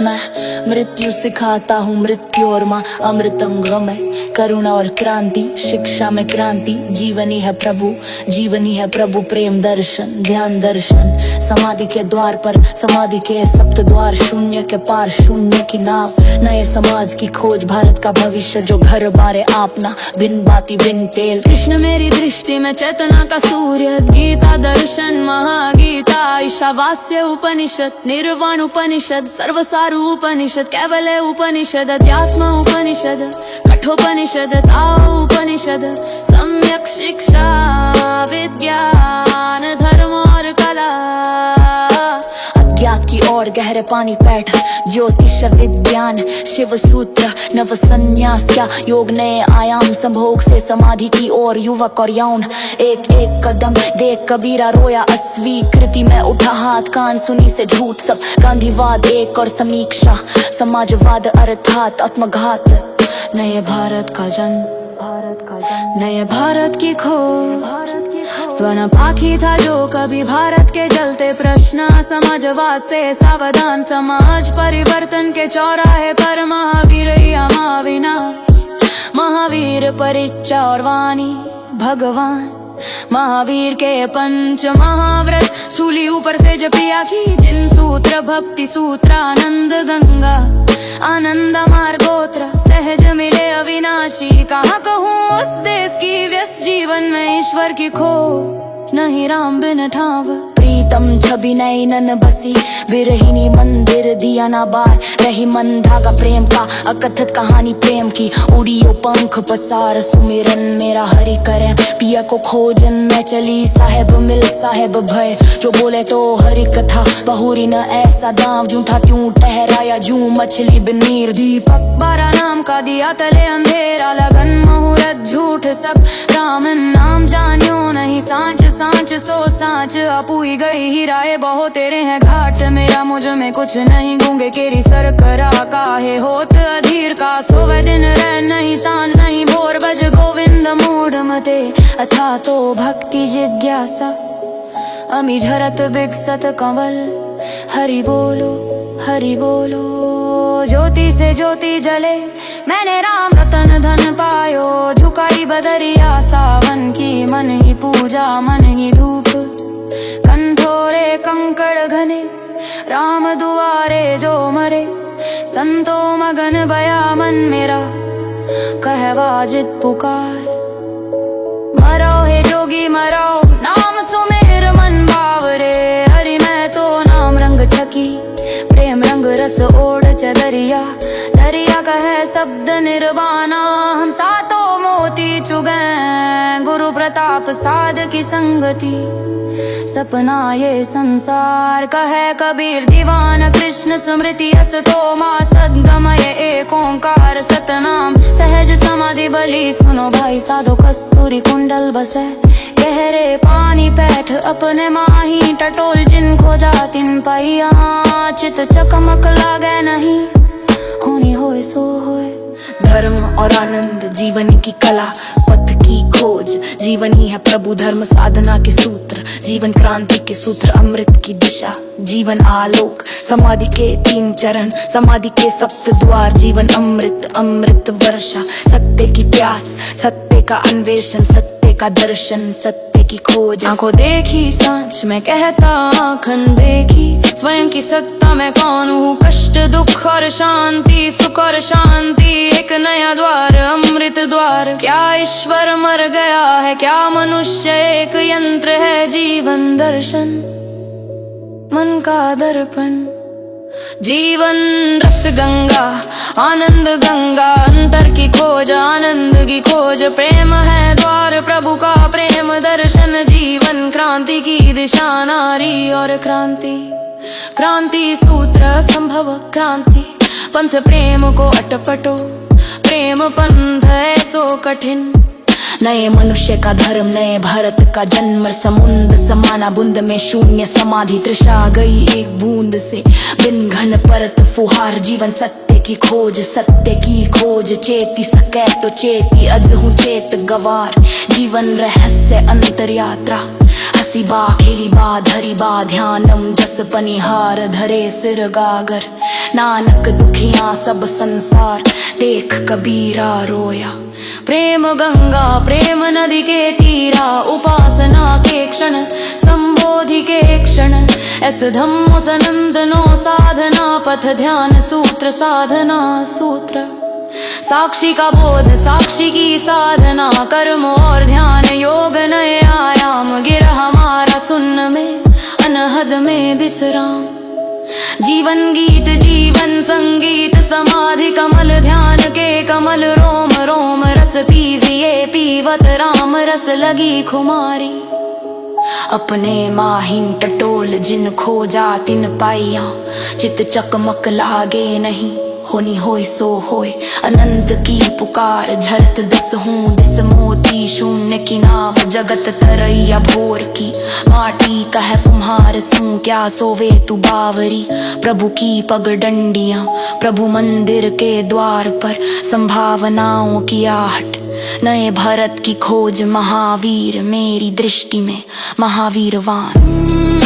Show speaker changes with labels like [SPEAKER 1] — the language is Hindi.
[SPEAKER 1] मैं मृत्यु सिखाता हूँ मृत्यु और माँ अमृतम गमय, करुणा और क्रांति, शिक्षा में क्रांति। जीवन ही है प्रभु, जीवन ही है प्रभु, प्रेम दर्शन, ध्यान दर्शन। समाधि के द्वार पर, समाधि के सप्त द्वार, शून्य के पार, शून्य की नाव। नए समाज की खोज, भारत का भविष्य जो घर बारे आपना, बिन बाती बिन तेल। कृष्ण मेरी दृष्टि में चेतना का सूर्य, गीता दर्शन महागीता, ईशावास्य उपनिषद, निर्वाण उपनिषद, सर्वसारु उपनिषद, कैवल्य उपनिषद, अध्यात्म उपनिषद, कठोपनिषद, ताओ उपनिषद। सम्यक शिक्षा, विज्ञान, धर्म और कला, अज्ञात की ओर गहरे पानी पैठ, ज्योतिष विज्ञान, शिव सूत्र, नव संन्यास, क्या योग, नए आयाम, संभोग से समाधि की ओर, युवक और यौन। एक एक कदम देख कबीरा रोया, अस्वीकृति में उठा हाथ, कान सुनी से झूठ सब। गांधीवाद एक और समीक्षा, समाजवाद अर्थात आत्मघात। नए भारत का जन्म, नए भारत की खोज, स्वर्ण पाखी था जो कभी भारत के जलते प्रश्न। समाजवाद से सावधान, समाज परिवर्तन के चौराहे पर, महावीर या महाविनाश, महावीर परिचा और वाणी भगवान। महावीर के पंच महाव्रत, सूली ऊपर से जपिया की, जिन सूत्र भक्ति सूत्र, आनंद गंगा, आनंद मार्गोत्र, सहज मिले अविनाशी। कहाँ कहूँ उस देश की व्यस्त जीवन में, ईश्वर की खोज नहीं राम बिन ठाव। प्रीतम छवि नई नन बसी, बिरहिनी मंदिर दिया ना बार, रही मन धागा प्रेम का, अकथित कहानी प्रेम की। उड़ियो पंख पसार, सुमिरन मेरा हरि करें, पिया को खोजन में चली, साहेब मिल साहेब भय, जो बोले तो हरि कथा। बहुरी न ऐसा दाव, जूठा क्यों ठहराया जूं मछली बिनीर। दीपक 12 नाम का दिया तले अंधेरा, लगन मुहूर्त झूठ सब, राम नाम जानियो नहीं, सांच सांच सो सांच, अपुई गई हीराए बहु तेरे हैं घाट। मेरा मुझ में कुछ नहीं, गूंगे केरी सर करा, काहे होत अधीर का, सोवे दिन रह नहीं, सांझ नहीं भोर, बज गोविंद मूढ़ मते, अथा तो भक्ति जिज्ञासा। अमी झरत बिकसत कंवल, हरि बोलो हरि बोलो, ज्योति से ज्योति जले, मैंने राम रतन धन पायो। झुकाई बदरिया सावन की, मन ही पूजा मन ही धूप, कंठोरे कंकड़ घने, राम दुआरे जो मरे, संतों मगन बया मन मेरा, कहवा जित पुकार। मरो हे जोगी मरो, नाम सुमेर मन बावरे, हरि मैं तो नाम रंग छकी, प्रेम रंग रस ओढ़ चदरिया, दरिया कहे शब्द निर्वाणा। हम सातों मोती चुगें, गुरु प्रताप साध की संगति, सपना ये संसार कहे कबीर दीवान। कृष्ण स्मृति अस तो माँ सद्गमय, एक ओंकार सतनाम, सहज समाधि बलि। सुनो भाई साधो कस्तूरी कुंडल बसे, गहरे पानी पैठ, अपने माही टटोल, जिनको जातिन पाइया, चित चकमक लागे नहीं, होनी होए सो होए। धर्म और आनंद, जीवन की कला, पथ की खोज, जीवन ही है प्रभु, धर्म साधना के सूत्र, जीवन क्रांति के सूत्र, अमृत की दिशा, जीवन आलोक। समाधि के 3 चरण, समाधि के सप्त द्वार, जीवन अमृत अमृत वर्षा। सत्य की प्यास, सत्य का अन्वेषण, सत्य का दर्शन, सत्य की खोज। आंखों देखी सांच में कहता आँखन देखी, स्वयं की सत्ता में कौन हूँ, कष्ट दुख और शांति, सुख और शांति, एक नया द्वार अमृत द्वार। क्या ईश्वर मर गया है, क्या मनुष्य एक यंत्र है, जीवन दर्शन मन का दर्पण। जीवन रस गंगा, आनंद गंगा, अंतर की खोज, आनंद की खोज, प्रेम है द्वार प्रभु का, प्रेम दर्शन, जीवन क्रांति की दिशा, नारी और क्रांति, क्रांति सूत्र संभव क्रांति, पंथ प्रेम को अटपटो, प्रेम पंथ ऐसो कठिन। नए मनुष्य का धर्म, नए भारत का जन्म, समुद्र समाना बूंद में शून्य समाधि, तृषा गई एक बूंद से, बिन घन परत फुहार। जीवन सत्य की खोज, सत्य की खोज, चेती सके तो चेती, अज हूँ चेत गवार। जीवन रहस्य अंतर यात्रा, हसी बा खेली बा धरी बा ध्यानम जस पनिहार धरे सिर गागर नानक दुखियां सब संसार देख कबीरा रोया प्रेम गंगा प्रेम नदी के तीरा उपासना के क्षण संबोधि के क्षण ऐस धम्मो सनंदनो साधना पथ ध्यान सूत्र साधना सूत्र साक्षी का बोध साक्षी की साधना कर्म और ध्यान योग नए आयाम गिर हमारा सुन्न में अनहद में विश्राम जीवन गीत जीवन संगीत समाधि कमल ध्यान के कमल रोम रोम रस पीजिए पीवत राम रस लगी खुमारी अपने माहिन टटोल जिन खोजा तिन पाइया चित चकमक लागे नहीं होनी होय सो होय अनंत की पुकार झरत दिस हूँ दिस मोती शून्य की नाव जगत तरैया भोर की माटी कह कुम्हार सू क्या सोवे तू बावरी प्रभु की पगडंडियां प्रभु मंदिर के द्वार पर संभावनाओं की आहट नए भारत की खोज महावीर मेरी दृष्टि में महावीरवान